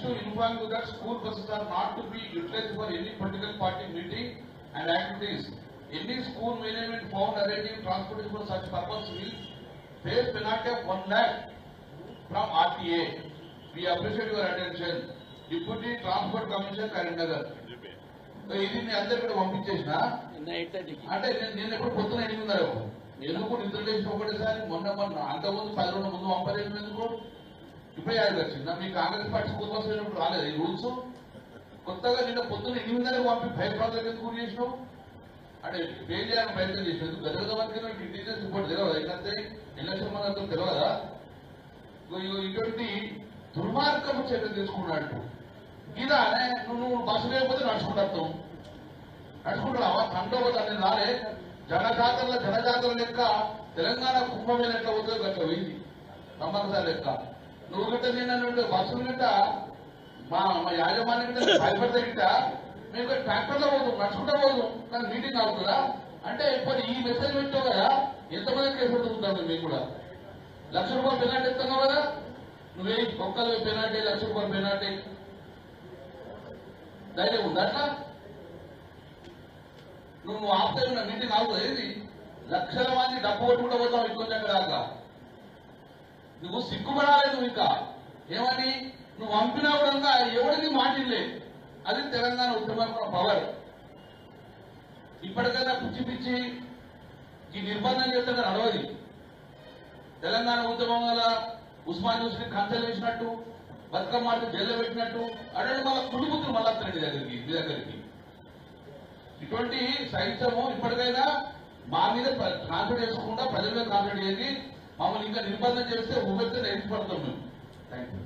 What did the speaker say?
to inform you that school buses are not to be utilized for any political party meeting and activities. Any school management found arranging transportation for such purpose will face penalty of 1 lakh from RTA. We appreciate your attention. Deputy Transport Commissioner Karimnagar. ఇది నేను అందరు కూడా పంపించేసిన అంటే నేను ఎప్పుడు పొద్దున 8:30 ఎందుకు నిద్ర లేచి ఒకటేసారి మొన్న అంతకుముందు 10 రోజుల ముందు పంపలేదు ఎందుకు ఇప్పుడు యాడ్ వచ్చిందా మీ కాంగ్రెస్ పార్టీ స్కూల్ బస్ అయినప్పుడు రాలేదు ఈ రూల్స్ కొత్తగా నిన్న పొద్దున 8:30 పంపి భయప్రాంతాలకు ఎందుకు గురి చేసినావు అంటే ఫెయిల్ చేయాలని ప్రయత్నం చేసినందుకు గత వరకు ఇంటెలిజెన్స్ రిపోర్ట్ తెలియదా అయితే ఎలక్షన్ మనతో తెలియదా ఇటువంటి దుర్మార్గపు చర్యలు తీసుకున్నట్టు ఇదానే నువ్వు బస్సు లేకపోతే నడుచుకుంటావు నడుచుకుంటున్నావా తండోబతాన్ని రాలే జనజాతర లెక్క తెలంగాణ కుంభమేళ ఎట్లా పోతుందో గట్ల పోయింది సంబంధాల లెక్క నువ్వు గిట్ట నిన్న బస్సులు గిట్ట మా యాజమాన్యం గిట్ట భయపడితే గిట్ట మేము ట్రాక్టర్లో పోదు నడుచుకుంటా పోదు కానీ మీటింగ్ అవుతుందా అంటే ఇప్పుడు ఈ మెసేజ్ పెట్టావు కదా ఎంతమంది కేసు పెట్టుకుంటాను మీకు కూడా ₹1,00,000 పెనాల్టీ ఇస్తున్నావు కదా నువ్వే ఒక్కరు పెనాల్టీ ₹1,00,000 పెనాల్టీ ధైర్యం ఉందా అట్లా నువ్వు ఆపుతే ఉన్న మీటింగ్ అవుతుంది ఏది లక్షల మంది డబ్బు కొట్టుకుంటూ పోతావు ఇంకొంచెం దాకా నువ్వు సిగ్గుపడాలి నువ్వు ఇంకా ఏమని నువ్వు పంపినా కూడా ఎవరికి మాటిలే అది తెలంగాణ ఉద్యమం పవర్ ఇప్పటికైనా పిచ్చి పిచ్చి ఈ నిర్బంధం చేస్తే నడవది తెలంగాణ ఉద్యమం వల్ల ఉస్మాన్ యూనివర్సిటీ కన్సల్ చేసినట్టు బతుకమ్మ ఆడితే జైల్లో పెట్టినట్టు అటువంటి మళ్ళీ కుటుంబుతులు మళ్ళీ వస్తున్నాయి మీ దగ్గరికి ఇటువంటి సైన్సము ఇప్పటికైనా మా మీద కాన్సన్ట్రేట్ చేసుకుండా ప్రజల మీద కాన్సన్ట్రేట్ చేసి మమ్మల్ని ఇంకా నిర్బంధం చేస్తే ఊపెత్తే నేర్చుపడతాం మేము థ్యాంక్ యూ